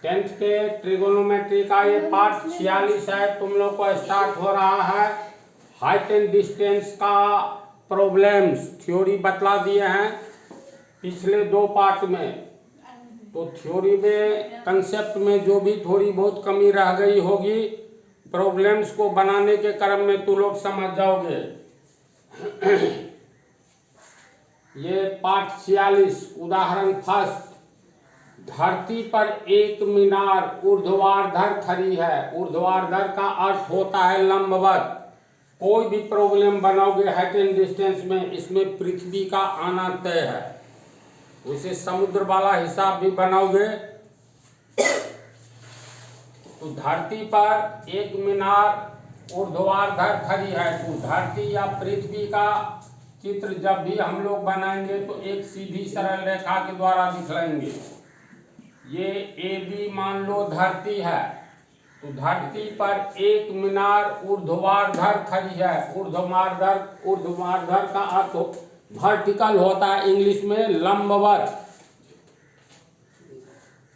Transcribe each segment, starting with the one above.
10th के trigonometry का ये पार्ट 46 है। तुम लोग को स्टार्ट हो रहा है हाइट एंड डिस्टेंस का प्रॉब्लम्स। थ्योरी बतला दिए हैं पिछले 2 पार्ट में। तो थ्योरी में कंसेप्ट में जो भी थोड़ी बहुत कमी रह गई होगी प्रॉब्लम्स को बनाने के क्रम में तुम लोग समझ जाओगे। ये पार्ट 46 उदाहरण फर्स्ट। धरती पर एक मीनार ऊर्ध्वाधर खड़ी है। ऊर्ध्वाधर का अर्थ होता है लंबवत। कोई भी प्रॉब्लम बनाओगे हाइट एंड डिस्टेंस में, इसमें पृथ्वी का आना तय है। उसे समुद्र वाला हिसाब भी बनाओगे तो धरती पर एक मीनार ऊर्ध्वाधर खड़ी है। तो धरती या पृथ्वी का चित्र जब भी हम लोग बनाएंगे तो एक सीधी सरल रेखा के द्वारा दिखलाएंगे। ये ए बी मान लो धरती है, तो धरती पर एक मीनार ऊर्ध्वाधर खड़ी है। ऊर्ध्वाधर का अर्थ वर्टिकल होता है, इंग्लिश में लंबवत।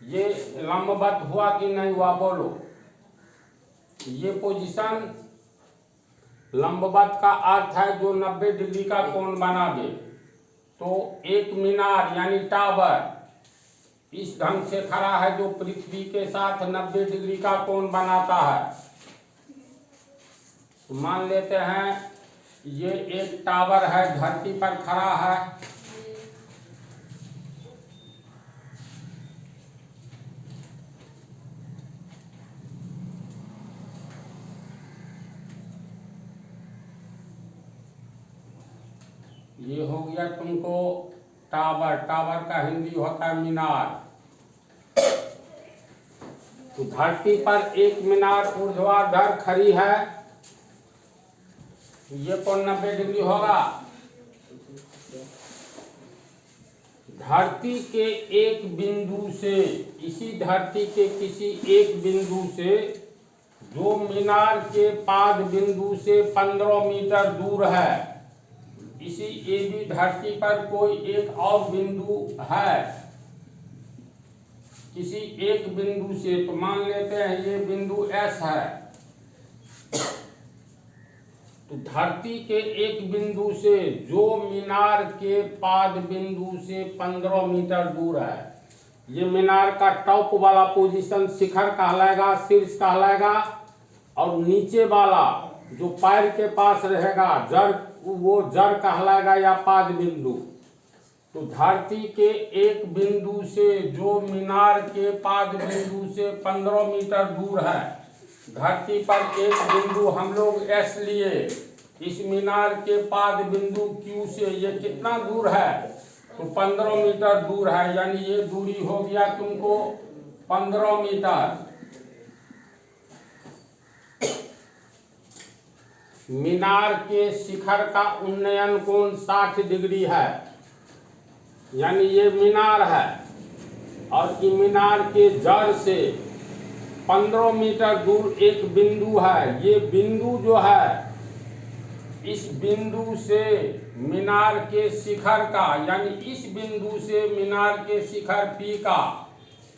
ये लंबवत हुआ कि नहीं हुआ बोलो। ये पोजीशन लंबवत का अर्थ है जो 90 डिग्री का कोण बना दे। तो एक मीनार यानी टावर इस ढंग से खड़ा है जो पृथ्वी के साथ 90 डिग्री का कोण बनाता है। तो मान लेते हैं ये एक टावर है, धरती पर खड़ा है। ये हो गया तुमको टावर। टावर का हिंदी होता है मीनार। तो धरती पर एक मीनार ऊर्ध्वाधर खड़ी है। ये कोण 90 डिग्री होगा। धरती के एक बिंदु से, इसी धरती के किसी एक बिंदु से जो मीनार के पाद बिंदु से 15 मीटर दूर है, इसी ए बी धरती पर कोई एक और बिंदु है किसी एक बिंदु से। तो मान लेते हैं ये बिंदु एस है। तो धरती के एक बिंदु से जो मीनार के पाद बिंदु से 15 मीटर दूर है, ये मीनार का टॉप वाला पोजीशन शिखर कहलाएगा, शीर्ष कहलाएगा। और नीचे वाला जो पैर के पास रहेगा जड़, वो जड़ कहलाएगा या पाद बिंदु। तो धरती के एक बिंदु से जो मीनार के पाद बिंदु से 15 मीटर दूर है, धरती पर एक बिंदु हम लोग एस लिए। इस मीनार के पाद बिंदु क्यू से ये कितना दूर है, तो 15 मीटर दूर है। यानी ये दूरी हो गया तुमको 15 मीटर। मीनार के शिखर का उन्नयन कोण 60 डिग्री है। यानी ये मीनार है और ये मीनार के जड़ से 15 मीटर दूर एक बिंदु है। ये बिंदु जो है, इस बिंदु से मीनार के शिखर का, यानी इस बिंदु से मीनार के शिखर पी का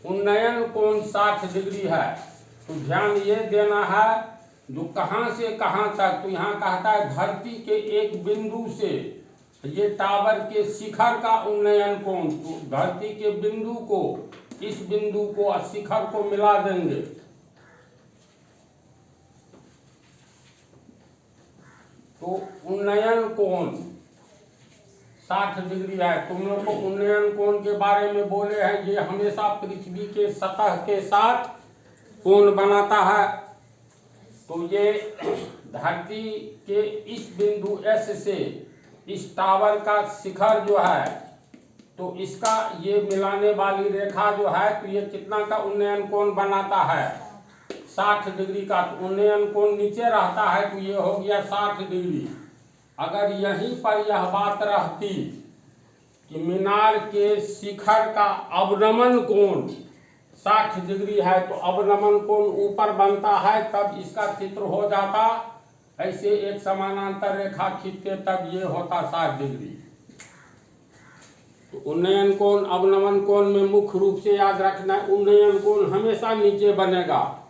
उन्नयन कोण 60 डिग्री है। तो ध्यान ये देना है जो कहाँ से कहाँ तक। तो यहाँ कहता है धरती के एक बिंदु से ये टावर के शिखर का उन्नयन कोण। तो धरती के बिंदु को, इस बिंदु को और शिखर को मिला देंगे। तो उन्नयन कोण 60 डिग्री है। तुम लोग को उन्नयन कोण के बारे में बोले हैं, ये हमेशा पृथ्वी के सतह के साथ कोण बनाता है। तो ये धरती के इस बिंदु एस से इस टावर का शिखर जो है, तो इसका ये मिलाने वाली रेखा जो है, तो ये कितना का उन्नयन कोण बनाता है, 60 डिग्री का। तो उन्नयन कोण नीचे रहता है, तो ये हो गया 60 डिग्री। अगर यहीं पर यह बात रहती कि मीनार के शिखर का अवनमन कोण 60 डिग्री है, तो अवनमन कोण ऊपर बनता है, तब इसका चित्र हो जाता ऐसे एक समानांतर रेखा खींचते, तब ये होता 60 डिग्री। तो उन्नयन कोण अवनमन कोण में मुख्य रूप से याद रखना है, उन्नयन कोण हमेशा नीचे बनेगा,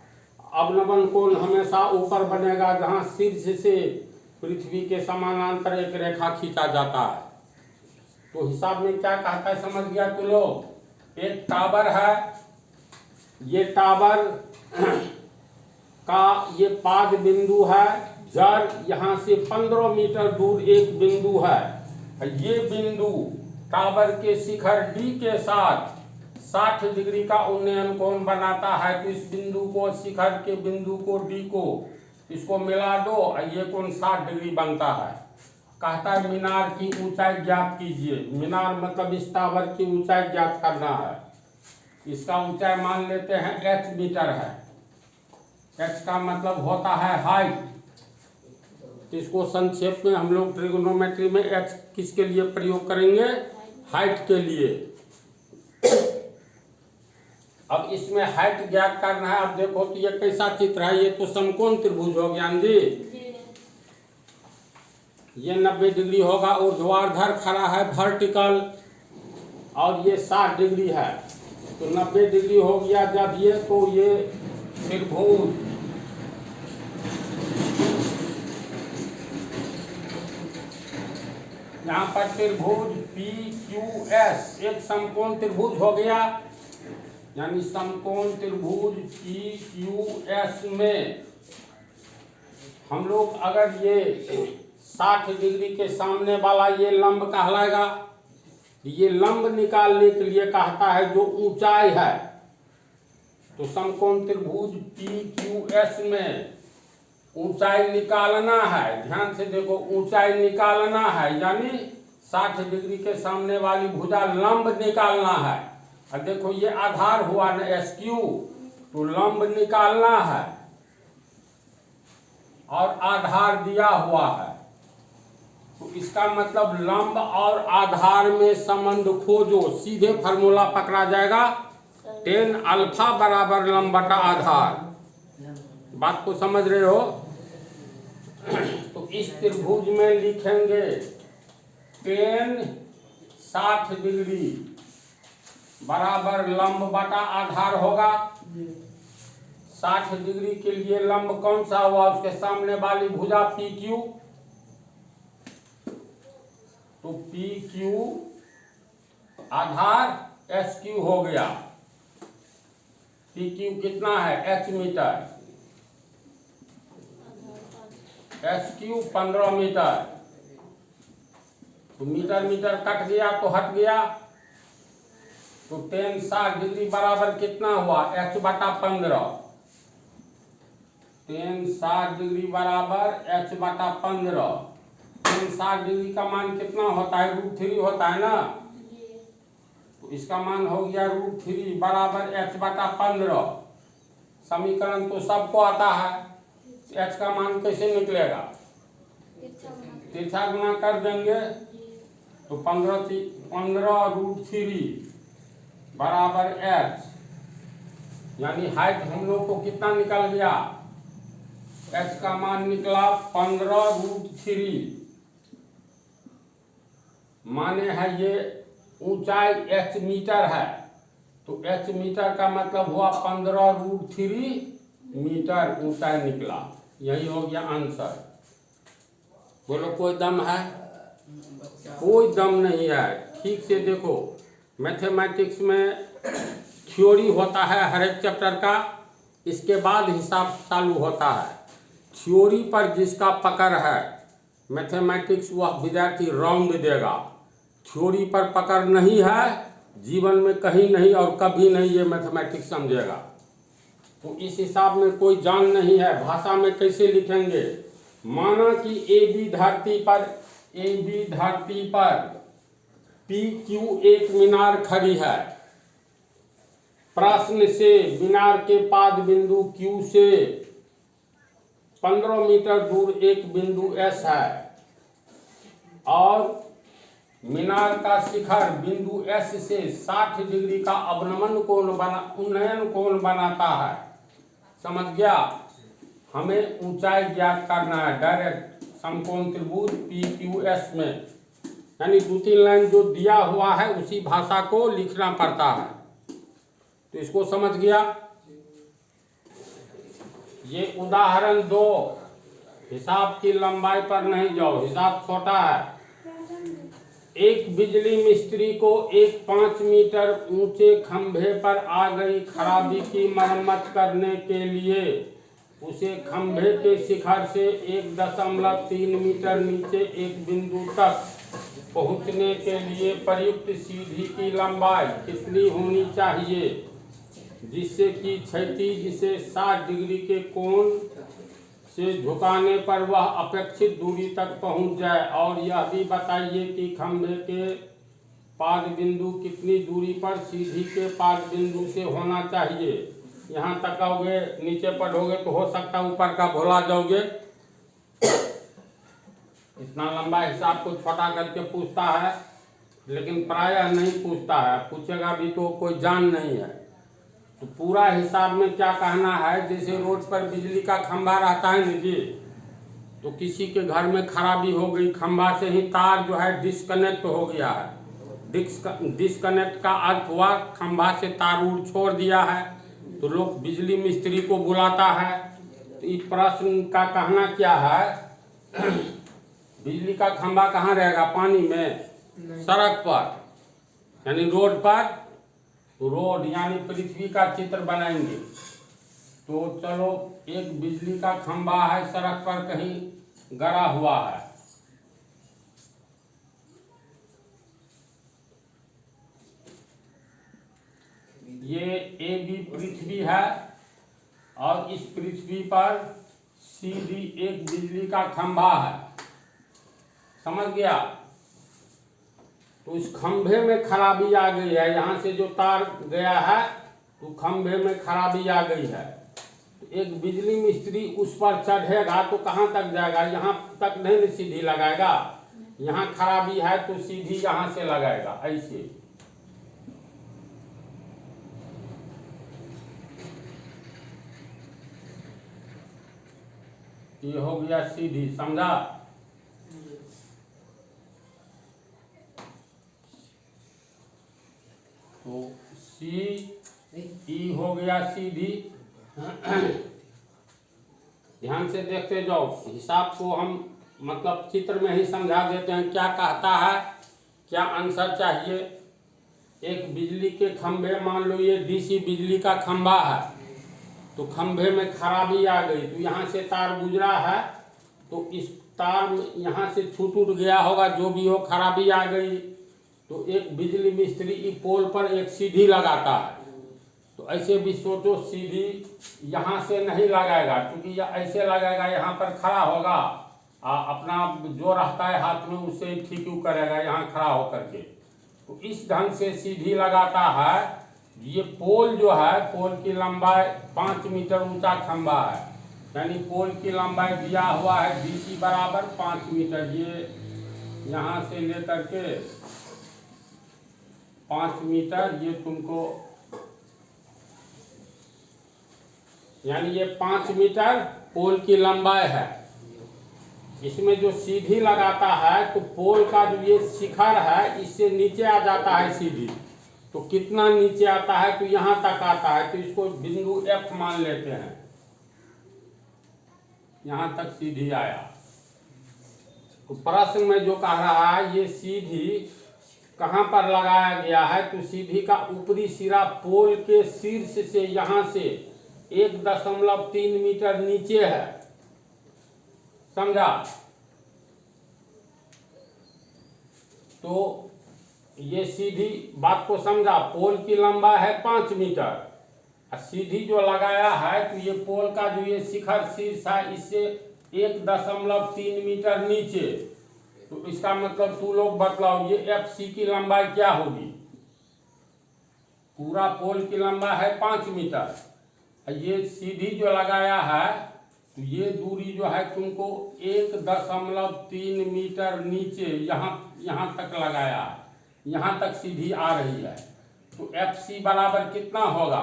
अवनमन कोण हमेशा ऊपर बनेगा, जहाँ शीर्ष से पृथ्वी के समानांतर एक रेखा खींचा जाता है। तो हिसाब में क्या कहता है समझ गया तू लोग। एक टावर है, ये टावर का ये पाद बिंदु है, जड़ यहाँ से 15 मीटर दूर एक बिंदु है। ये बिंदु टावर के शिखर डी के साथ 60 डिग्री का उन्नयन कोण बनाता है। तो इस बिंदु को, शिखर के बिंदु को, डी को, इसको मिला दो, ये कोण 60 डिग्री बनता है। कहता है मीनार की ऊंचाई ज्ञात कीजिए। मीनार मतलब इस टावर की ऊंचाई ज्ञात करना है। इसका ऊंचाई मान लेते हैं h मीटर है। h का मतलब होता है हाइट। इसको संक्षेप में हम लोग ट्रिगोनोमेट्री में h किसके लिए प्रयोग करेंगे? हाइट के लिए। अब इसमें हाइट ज्ञात करना है। अब देखो तो ये कैसा चित्र है, ये तो समकोण त्रिभुज हो ज्ञान जी। ये 90 डिग्री होगा, ऊर्ध्वाधर खड़ा है वर्टिकल, और ये 60 डिग्री है। तो 90 डिग्री हो गया जब ये, तो ये त्रिभुज, यहाँ पर त्रिभुज PQS एक समकोण त्रिभुज हो गया। यानी समकोण त्रिभुज PQS में हम लोग अगर ये 60 डिग्री के सामने वाला ये लंब कहलाएगा। ये लंब निकालने के लिए कहता है जो ऊंचाई है। तो समकोण त्रिभुज PQS में ऊंचाई निकालना है। ध्यान से देखो, ऊंचाई निकालना है, यानी 60 डिग्री के सामने वाली भुजा लंब निकालना है। और देखो ये आधार हुआ ना SQ, तो लंब निकालना है और आधार दिया हुआ है। तो इसका मतलब लंब और आधार में संबंध खोजो, सीधे फार्मूला पकड़ा जाएगा, tan अल्फा बराबर लंब बटा आधार। बात को समझ रहे हो? तो इस त्रिभुज में लिखेंगे tan 60 डिग्री बराबर लंब बटा आधार होगा। 60 डिग्री के लिए लंब कौन सा हुआ? उसके सामने वाली भुजा PQ। तो PQ आधार SQ हो गया। PQ कितना है? h meter. SQ 15 meter. तो मीटर मीटर कट गया तो हट गया। तो tan 60 डिग्री बराबर कितना हुआ? h बटा 15। tan 60 डिग्री बराबर h बटा 15। tan 60 डिग्री का मान कितना होता है? √3 होता है ना। तो इसका मान हो गया √3 बराबर h बटा 15। समीकरण तो सबको आता है। h का मान कैसे निकलेगा? तिरछा गुना कर देंगे तो 15√3 बराबर h, यानी हाइट हम लोग को कितना निकल गया? h का मान निकला 15√3। माने है ये ऊंचाई h मीटर है। तो h मीटर का मतलब हुआ 15√3 मीटर ऊंचाई निकला। यही हो गया आंसर। बोलो कोई दम है? कोई दम नहीं है। ठीक से देखो, मैथमेटिक्स में थ्योरी होता है हर एक चैप्टर का, इसके बाद हिसाब चालू होता है। थ्योरी पर जिसका पकड़ है मैथमेटिक्स, वह विद्यार्थी राउंड देगा। थ्योरी पर पकड़ नहीं है, जीवन में कहीं नहीं और कभी नहीं ये मैथमेटिक्स समझेगा। तो इस हिसाब में कोई जान नहीं है। भाषा में कैसे लिखेंगे? माना कि AB धरती पर PQ एक मीनार खड़ी है। प्रश्न से मीनार के पाद बिंदु Q से 15 मीटर दूर एक बिंदु S है और मीनार का शिखर बिंदु S से 60 डिग्री का उन्नयन कोण बनाता है। समझ गया? हमें ऊंचाई ज्ञात करना है डायरेक्ट समकोण त्रिभुज PQS में। यानी 2-3 लाइन जो दिया हुआ है उसी भाषा को लिखना पड़ता है। तो इसको समझ गया। ये उदाहरण 2, हिसाब की लंबाई पर नहीं जाओ, हिसाब छोटा है। एक बिजली मिस्त्री को एक 5 मीटर ऊंचे खंभे पर आ गई खराबी की मरम्मत करने के लिए उसे खंभे के शिखर से 1.3 मीटर नीचे एक बिंदु तक पहुंचने के लिए प्रयुक्त सीढ़ी की लंबाई कितनी होनी चाहिए, जिससे कि क्षैतिज से 60 डिग्री के कोण से झुकाने पर वह अपेक्षित दूरी तक पहुंच जाए। और यह भी बताइए कि खंभे के पाद बिंदु कितनी दूरी पर सीढ़ी के पाद बिंदु से होना चाहिए। यहाँ तक आओगे, नीचे पढ़ोगे तो हो सकता ऊपर का भुला जाओगे। इतना लंबा हिसाब को छोटा करके पूछता है, लेकिन प्रायः नहीं पूछता है। पूछेगा भी तो कोई जान नहीं है। तो पूरा हिसाब में क्या कहना है, जैसे रोड पर बिजली का खंभा रहता है ना जी, तो किसी के घर में खराबी हो गई, खंभा से ही तार जो है डिस्कनेक्ट हो गया है। डिस्कनेक्ट का अर्थ हुआ खंभा से तार उड़ छोड़ दिया है, तो लोग बिजली मिस्त्री को बुलाता है। तो इस प्रश्न का कहना क्या है, बिजली का खंभा कहाँ रहेगा, पानी में, सड़क पर, यानी रोड पर। रोड यानी पृथ्वी का चित्र बनाएंगे। तो चलो, एक बिजली का खंभा है, सड़क पर कहीं गड़ा हुआ है। ये ए बी पृथ्वी है और इस पृथ्वी पर सी डी एक बिजली का खंभा है। समझ गया। तो इस खंभे में खराबी आ गई है, यहाँ से जो तार गया है तो खंभे में खराबी आ गई है। तो एक बिजली मिस्त्री उस पर चढ़ेगा तो कहाँ तक जाएगा, यहाँ तक नहीं सीधी लगाएगा। यहाँ खराबी है तो सीधी यहाँ से लगाएगा, ऐसे। ये हो गया सीधी, समझा। तो सी ई हो गया सीधी। ध्यान से देखते जाओ, हिसाब को हम मतलब चित्र में ही समझा देते हैं। क्या कहता है, क्या आंसर चाहिए। एक बिजली के खंभे, मान लो ये डीसी बिजली का खंभा है, तो खंभे में खराबी आ गई। तो यहाँ से तार गुजरा है, तो इस तार यहाँ से छूट उठ गया होगा, जो भी हो, खराबी आ गई। तो एक बिजली मिस्त्री इस पोल पर एक सीढ़ी लगाता है। तो ऐसे भी सोचो, सीढ़ी यहाँ से नहीं लगाएगा, क्योंकि यह ऐसे लगाएगा, यहाँ पर खड़ा होगा, अपना जो रहता है हाथ में उससे ठीक करेगा यहाँ खड़ा होकर के। तो इस ढंग से सीढ़ी लगाता है। ये पोल जो है, पोल की लंबाई 5 मीटर ऊंचा खंभा है, यानी पोल की लंबाई दिया हुआ है डीसी बराबर 5 मीटर। ये यहाँ से लेकर के 5 मीटर, ये तुमको, यानी ये 5 मीटर पोल की लंबाई है। इसमें जो सीढ़ी लगाता है तो पोल का जो ये शिखर है इससे नीचे आ जाता है सीढ़ी। तो कितना नीचे आता है, तो यहाँ तक आता है। तो इसको बिंदु F मान लेते हैं, यहाँ तक सीढ़ी आया। तो प्रश्न में जो कह रहा है, ये सीढ़ी कहाँ पर लगाया गया है, तो सीढ़ी का ऊपरी सिरा पोल के शीर्ष से यहाँ से 1.3 मीटर नीचे है। समझा। तो ये सीधी बात को समझा। पोल की लंबाई है 5 मीटर, सीधी जो लगाया है तो ये पोल का जो ये शिखर शीर्ष है इससे 1.3 मीटर नीचे। तो इसका मतलब तू लोग बतलाओ, ये FC की लंबाई क्या होगी। पूरा पोल की लंबाई है 5 मीटर, ये सीधी जो लगाया है तो ये दूरी जो है तुमको 1.3 मीटर नीचे यहाँ तक लगाया है, यहाँ तक सीधी आ रही है। तो FC बराबर कितना होगा,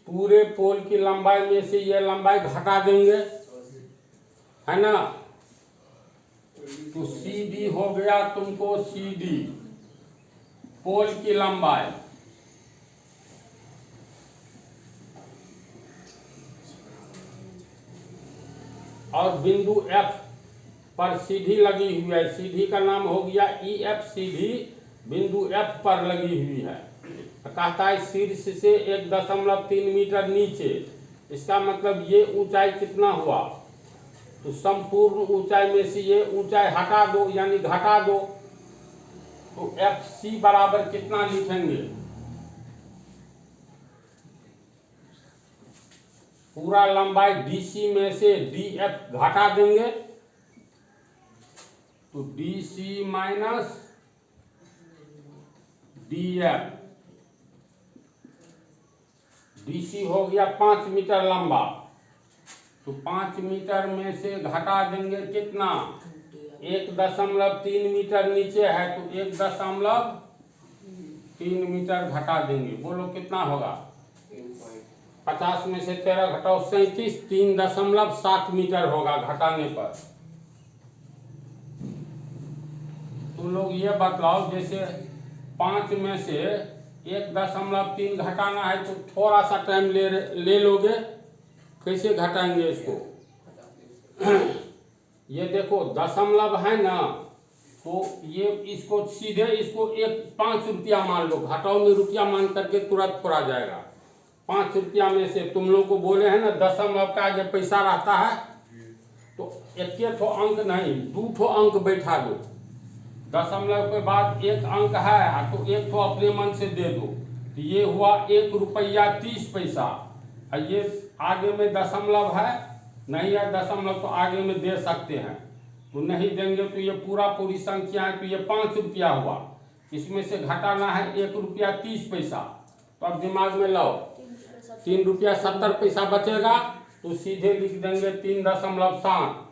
पूरे पोल की लंबाई में से ये लंबाई घटा देंगे, है ना। तो CD हो गया तुमको CD पोल की लंबाई, और बिंदु F पर सीधी लगी हुई है, सीधी का नाम हो गया EF, सीधी बिंदु F पर लगी हुई है। कहता है शीर्ष से 1.3 मीटर नीचे, इसका मतलब ये ऊंचाई कितना हुआ, तो संपूर्ण ऊंचाई में से ये ऊंचाई हटा दो यानी घटा दो, तो FC बराबर कितना लिखेंगे, पूरा लंबाई DC में से DF घटा देंगे, तो DC माइनस DF, DC हो गया 5 मीटर लंबा, तो 5 मीटर में से घटा देंगे कितना, 1.3 मीटर नीचे है तो 1.3 मीटर घटा देंगे, बोलो कितना होगा, 50 में से 13 घटाओ 37, 3.7 मीटर होगा घटाने पर। तुम लोग ये बतलाओ, जैसे 5 में से 1.3 घटाना है तो थोड़ा सा टाइम ले लोगे, कैसे घटाएंगे इसको ये देखो दशमलव है ना, तो ये इसको सीधे इसको 5 रुपया मान लो, घटाओ में रुपया मान करके तुरंत फोड़ा जाएगा। 5 रुपया में से तुम लोग को बोले हैं ना दशमलव का जब पैसा रहता है तो एक अंक नहीं 2 अंक बैठा दो, दशमलव के बाद 1 अंक है तो 1 अपने मन से दे दो, तो ये हुआ 1 रुपया 30 पैसा। और ये आगे में दशमलव है नहीं है, दशमलव तो आगे में दे सकते हैं, तो नहीं देंगे तो ये पूरी संख्या है, तो ये 5 रुपया हुआ, इसमें से घटाना है 1 रुपया 30 पैसा, तो अब दिमाग में लाओ 3 रुपया 70 पैसा बचेगा, तो सीधे लिख देंगे 3.7।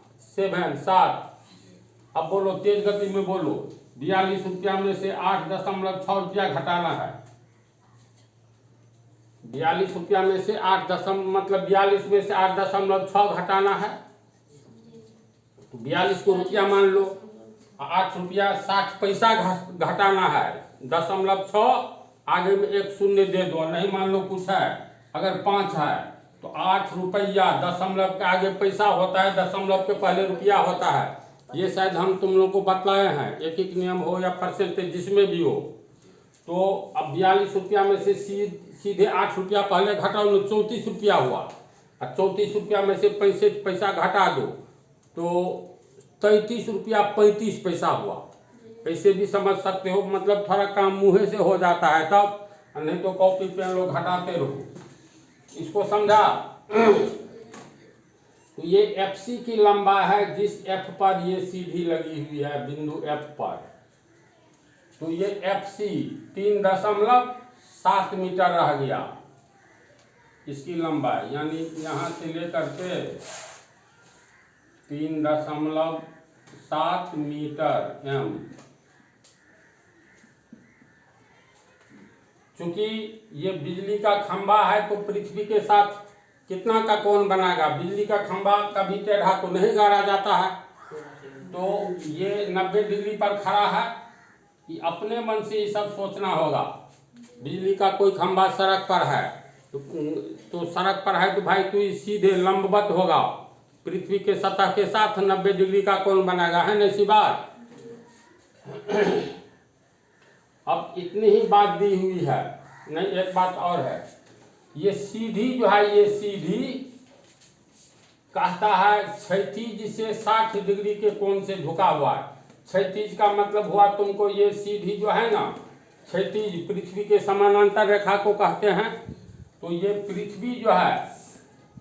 अब बोलो तेज गति में बोलो, 42 रुपया में से 8.6 रुपया घटाना है, 42 रुपया में से 42 में से 8.6 घटाना है, तो 42 को रुपया मान लो, 8 रुपया 60 पैसा घटाना है, 0.6 आगे में 1 शून्य दे दो, नहीं मान लो कुछ है, अगर 5 है तो 8 रुपया, दशमलव के आगे पैसा होता है, दशमलव के पहले रुपया होता है, ये शायद हम तुम लोग को बतलाए हैं, एक नियम हो या परसेंटेज जिसमें भी हो। तो अब 42 रुपया में से सीधे 8 रुपया पहले घटाओ, 34 रुपया हुआ, और 34 रुपया में से 65 पैसा घटा दो तो 33 रुपया 35 पैसा हुआ। ऐसे भी समझ सकते हो, मतलब थोड़ा काम मुँहे से हो जाता है तब, नहीं तो कॉपी पेन लोग घटाते रहो, इसको समझा। तो ये FC की लंबाई है जिस F पर ये सीधी लगी हुई है बिंदु F पर, तो ये FC 3.7 मीटर रह गया इसकी लंबाई, यानी यहाँ से लेकर के 3.7 मीटर M। चूंकि ये बिजली का खंभा है तो पृथ्वी के साथ कितना का कोण बनाएगा, बिजली का खंभा कभी टेढ़ा तो नहीं गाड़ा जाता है, तो ये 90 डिग्री पर खड़ा है, कि अपने मन से ये सब सोचना होगा। बिजली का कोई खंभा सड़क पर है तो सड़क पर है तो भाई तू सीधे लंबवत होगा, पृथ्वी के सतह के साथ 90 डिग्री का कोण बनाएगा, है ना सी बात। अब इतनी ही बात दी हुई है, नहीं एक बात और है, ये सीधी जो है, ये सीधी कहता है क्षैतिज से 60 डिग्री के कोण से झुका हुआ है। क्षैतिज का मतलब हुआ तुमको ये सीधी जो है ना, क्षैतिज पृथ्वी के समानांतर रेखा को कहते हैं, तो ये पृथ्वी जो है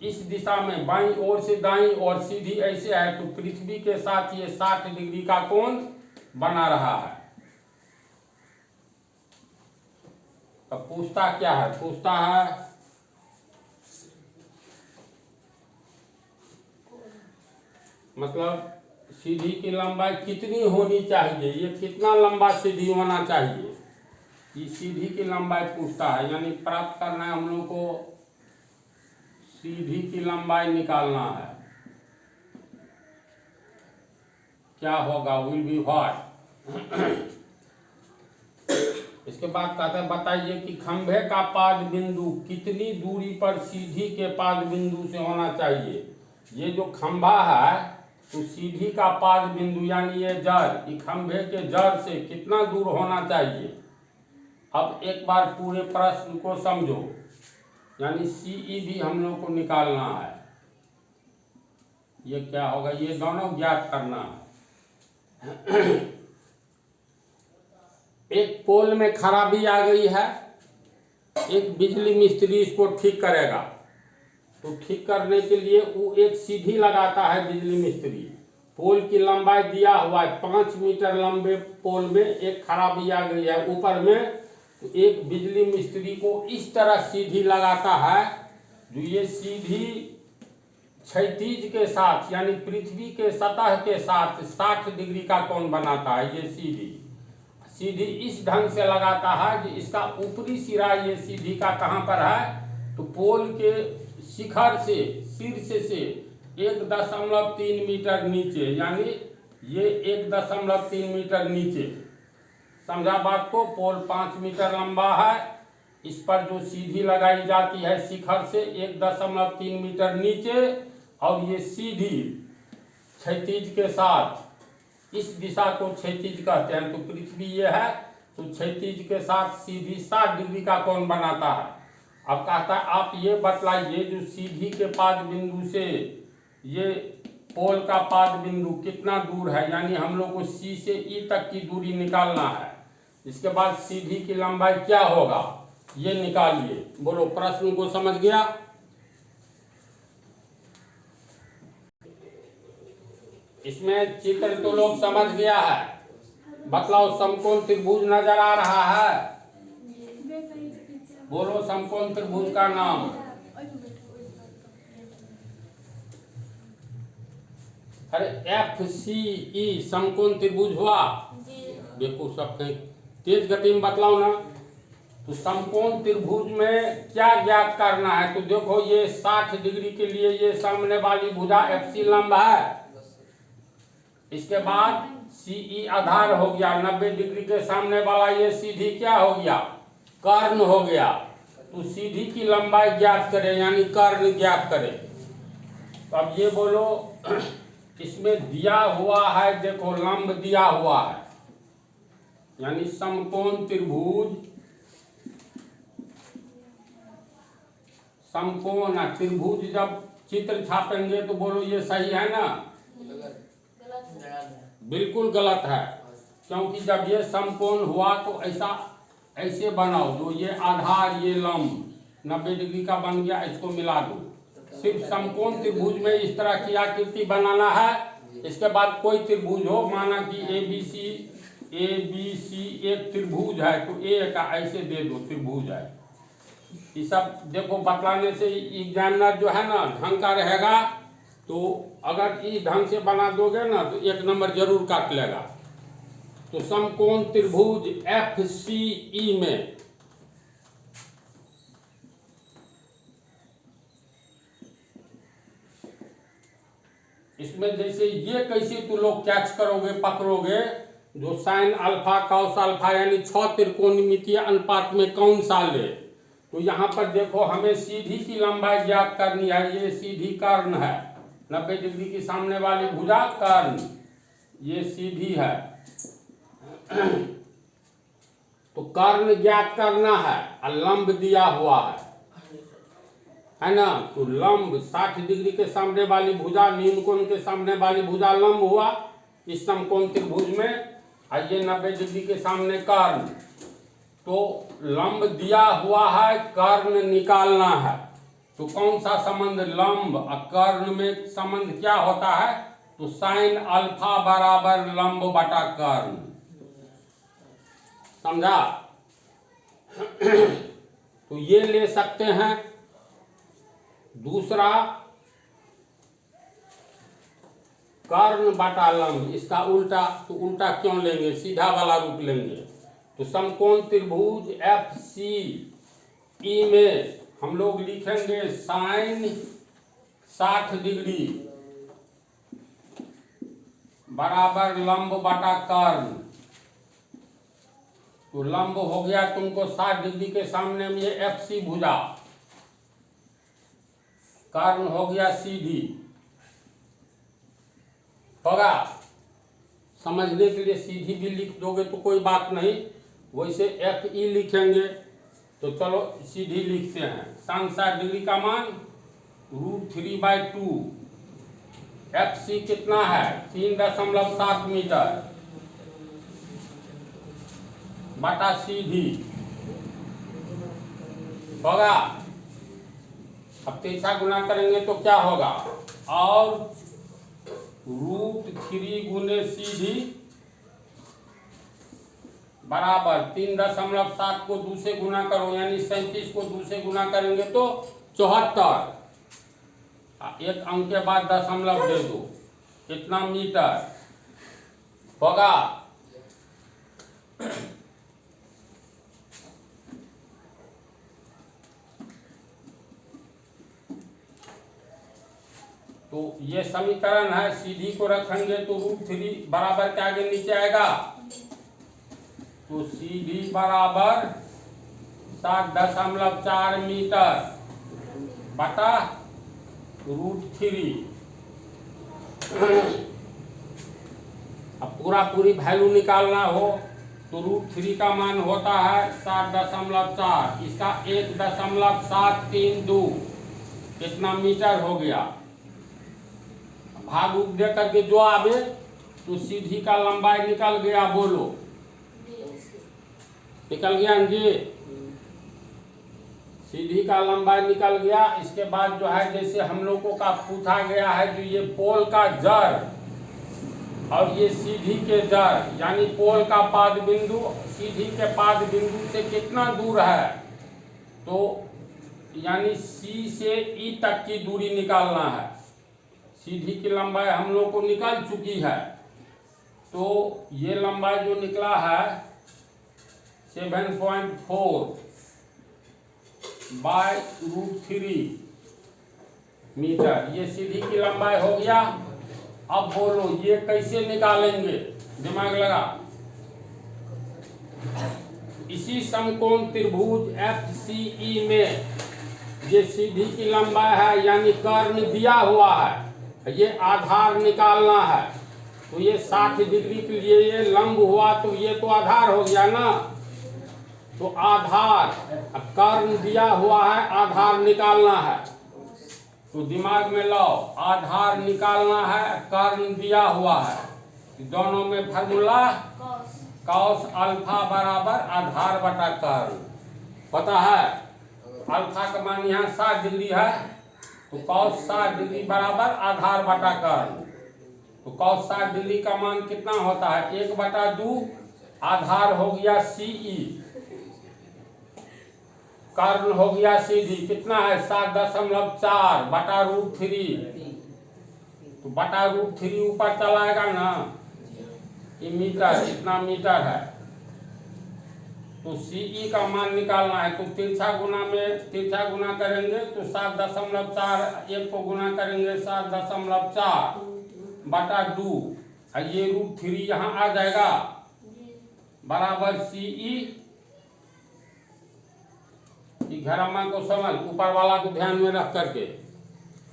इस दिशा में बाईं ओर से दाईं ओर सीधी ऐसे है, तो पृथ्वी के साथ ये 60 डिग्री का कोण बना रहा है। अब पूछता क्या है, पूछता है मतलब सीधी की लंबाई कितनी होनी चाहिए, ये कितना लंबा सीधी होना चाहिए, ये सीधी की लंबाई पूछता है, यानी प्राप्त करना है हम लोग को, सीधी की लंबाई निकालना है। क्या होगा, विल बी व्हाट। इसके बाद कहते हैं बताइए कि खंभे का पाद बिंदु कितनी दूरी पर सीधी के पाद बिंदु से होना चाहिए। ये जो खंभा है तो सीधी का पाद बिंदु यानी ये जड़, ये खंभे के जड़ से कितना दूर होना चाहिए। अब एक बार पूरे प्रश्न को समझो, यानी सीई भी हम लोग को निकालना है। ये क्या होगा, ये दोनों ज्ञात करना है। एक पोल में खराबी आ गई है, एक बिजली मिस्त्री इसको ठीक करेगा। तो ठीक करने के लिए वो एक सीधी लगाता है बिजली मिस्त्री। पोल की लंबाई दिया हुआ है 5 मीटर लंबे पोल में एक खराबी आ गई है ऊपर में, तो एक बिजली मिस्त्री को इस तरह सीधी लगाता है जो ये सीधी क्षैतिज के साथ यानी पृथ्वी के सतह के साथ 60 डिग्री का कोण बनाता है। ये सीधी इस ढंग से लगाता है कि इसका ऊपरी सिरा ये सीधी का कहाँ पर है, तो पोल के शिखर से शीर्ष से 1.3 मीटर नीचे, यानी ये 1.3 मीटर नीचे। समझा बात को। पोल 5 मीटर लंबा है, इस पर जो सीधी लगाई जाती है शिखर से 1.3 मीटर नीचे, और ये सीधी क्षैतिज के साथ, इस दिशा को क्षैतिज कहते हैं। तो पृथ्वी ये है तो क्षैतिज के साथ सीधी 60 डिग्री का कोण बनाता है। अब कहता है आप ये बतलाइए जो सीधी के पाद बिंदु से ये पोल का पाद बिंदु कितना दूर है, यानी हम लोग को सी से ई तक की दूरी निकालना है। इसके बाद सीधी की लंबाई क्या होगा ये निकालिए। बोलो, प्रश्न को समझ गया। इसमें चित्र तो लोग समझ गया है, बतलाओ समकोण त्रिभुज नजर आ रहा है। बोलो समकोण त्रिभुज का नाम। अरे FCE समकोण त्रिभुज हुआ। देखो सब कहीं तेज गति में बतलाओ ना। तो समकोण त्रिभुज में क्या ज्ञात करना है, तो देखो ये 60 डिग्री के लिए ये सामने वाली भुजा FC लंब है। इसके बाद CE आधार हो गया, 90 डिग्री के सामने वाला ये सीधी क्या हो गया, कर्ण हो गया। तो सीधी की लंबाई ज्ञात करें यानी कर्ण ज्ञात करें। तो अब ये बोलो, इसमें दिया हुआ है, देखो लंब दिया हुआ है, यानी समकोण त्रिभुज, समकोण त्रिभुज जब चित्र छापेंगे तो बोलो ये सही है ना। बिल्कुल गलत है, क्योंकि जब ये समकोण हुआ तो ऐसे बनाओ, जो ये आधार ये लंब 90 डिग्री का बन गया, इसको मिला दो। सिर्फ समकोण त्रिभुज में इस तरह की आकृति बनाना है। इसके बाद कोई त्रिभुज हो, माना कि ABC एक त्रिभुज है, तो ए का ऐसे दे दो त्रिभुज है। ये सब देखो बतलाने से एग्जामिनर जो है ना ढंग का रहेगा। तो अगर इस ढंग से बना दोगे ना तो 1 नंबर जरूर काट लेगा। तो समकोण त्रिभुज FCE में इसमें जैसे ये कैसे तो लोग कैच करोगे, पकड़ोगे, जो साइन अल्फा कॉस अल्फा यानी 6 त्रिकोणमितीय अनुपात में कौन सा ले। तो यहाँ पर देखो हमें सीधी की लंबाई ज्ञात करनी है। ये सीधी कर्ण है, 90 डिग्री की सामने वाली भुजा कर्ण, ये सीधी है। तो कर्ण ज्ञात करना है और लंब दिया हुआ है ना। तो लंब 60 डिग्री के सामने वाली भुजा, न्यून कोण के सामने वाली भुजा लंब हुआ इस समकोण त्रिभुज में, और ये 90 डिग्री के सामने कर्ण। तो लंब दिया हुआ है, कर्ण निकालना है। तो कौन सा संबंध, लंब और कर्ण में संबंध क्या होता है, तो साइन अल्फा बराबर लंब बटा कर्ण। समझा। तो ये ले सकते हैं। दूसरा कर्ण बटा लंब, इसका उल्टा, तो उल्टा क्यों लेंगे, सीधा वाला रूप लेंगे। तो समकोण त्रिभुज FCE में हम लोग लिखेंगे साइन 60 डिग्री बराबर लंब बटा कर्ण। तो लंब हो गया तुमको 60 डिग्री के सामने में ये FC भुजा, कर्ण हो गया सीधी। होगा समझने के लिए सीधी भी लिख दोगे तो कोई बात नहीं, वैसे FE लिखेंगे तो चलो सीधी लिखते हैं। sin 60 डिग्री का मान √3/2। FC कितना है 3.7 मीटर बटा सीधी। होगा अब तिरछा गुना करेंगे तो क्या होगा, और √3 गुने सीधी बराबर 3.7 को 2 से गुना करो, यानी 37 को 2 से गुना करेंगे तो 74। एक अंक के बाद दशमलव दे दो, कितना मीटर होगा। तो ये समीकरण है, सीधी को रखेंगे तो √3 बराबर के आगे नीचे आएगा, तो सीधी बराबर 7.4 मीटर बटा √3। अब पूरी वैल्यू निकालना हो तो √3 का मान होता है 7.4, इसका 1.732 कितना मीटर हो गया। भाग दे करके जो आवे तो सीधी का लंबाई निकल गया, बोलो निकल गया जी, सीधी का लंबाई निकल गया। इसके बाद जो है जैसे हम लोगों का पूछा गया है जो ये पोल का जड़ और ये सीधी के जड़, यानी पोल का पाद बिंदु सीधी के पाद बिंदु से कितना दूर है, तो यानी C से E तक की दूरी निकालना है। सीधी की लंबाई हम लोग को निकल चुकी है, तो ये लंबाई जो निकला है 7.4 बाय √3 मीटर, ये सीधी की लंबाई हो गया। अब बोलो ये कैसे निकालेंगे, दिमाग लगा। इसी समकोण त्रिभुज FCE में ये सीधी की लंबाई है, यानी कर्ण दिया हुआ है, ये आधार निकालना है। तो ये 60 डिग्री के लिए ये लंब हुआ, तो ये तो आधार हो गया ना, तो आधार कर्ण दिया हुआ है, आधार निकालना है। तो दिमाग में लाओ, आधार निकालना है, कर्ण दिया हुआ है, दोनों में फार्मूला cos अल्फा बराबर आधार बटा कर्ण। पता है अल्फा का मान यहाँ 60 डिग्री है, तो cos 60 डिग्री बराबर आधार बटा कर्ण। तो cos 60 डिग्री का मान कितना होता है 1/2, आधार हो गया CE, कर्ण हो गया सीधी, कितना है 7.4 बटा √3, तो बटा √3 ऊपर चलाएगा ना, ये मीटर, इतना मीटर है। तो CE का मान निकालना है, तो तिरछा गुना करेंगे तो 7.4, एक को गुना करेंगे 7.4 बटा 2, ये √3 यहाँ आ जाएगा बराबर CE। घरमा को समझ, ऊपर वाला को ध्यान में रख करके,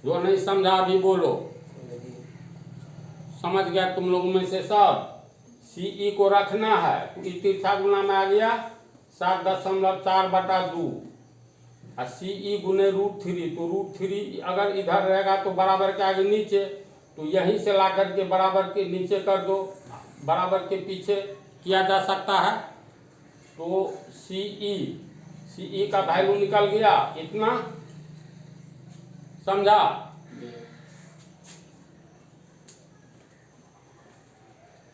जो नहीं समझा अभी बोलो। समझ गया तुम लोग में से सब। CE को रखना है, तो तिरछा गुना में आ गया 7.4 बटा 2, और CE गुने √3, तो √3 अगर इधर रहेगा तो बराबर के आगे नीचे, तो यहीं से ला करके बराबर के नीचे कर दो, बराबर के पीछे किया जा सकता है। तो CE का वैल्यू निकल गया इतना, समझा।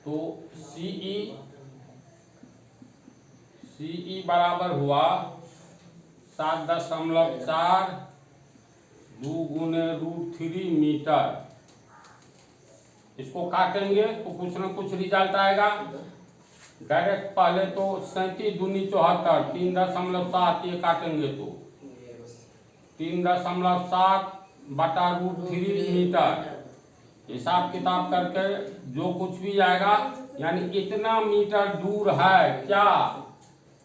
तो CE बराबर हुआ 7.4 2 गुने √3 मीटर। इसको काटेंगे तो कुछ न कुछ रिजल्ट आएगा। डायरेक्ट पहले तो 37 दूनी 74, 3.7 ये काटेंगे तो 3.7 बटा √3 मीटर हिसाब किताब करके जो कुछ भी आएगा, यानी इतना मीटर दूर है क्या,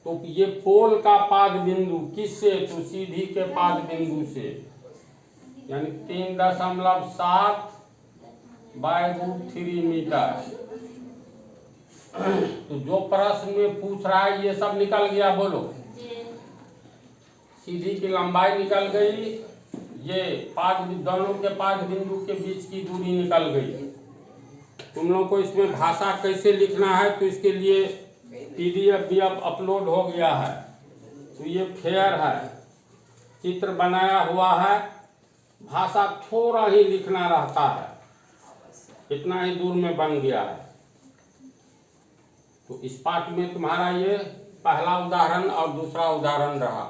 तो ये पोल का पाद बिंदु किससे, तो सीधी के पाद बिंदु से, यानी 3.7 बाय √3 मीटर। तो जो प्रश्न में पूछ रहा है ये सब निकल गया, बोलो। सीधी की लंबाई निकल गई, ये पाद दोनों के पाद बिंदु के बीच की दूरी निकल गई। तुम लोग को इसमें भाषा कैसे लिखना है, तो इसके लिए PDF भी अब अपलोड हो गया है। तो ये फेयर है, चित्र बनाया हुआ है, भाषा थोड़ा ही लिखना रहता है, इतना ही दूर में बन गया है। तो इस पाठ में तुम्हारा ये पहला उदाहरण और दूसरा उदाहरण रहा।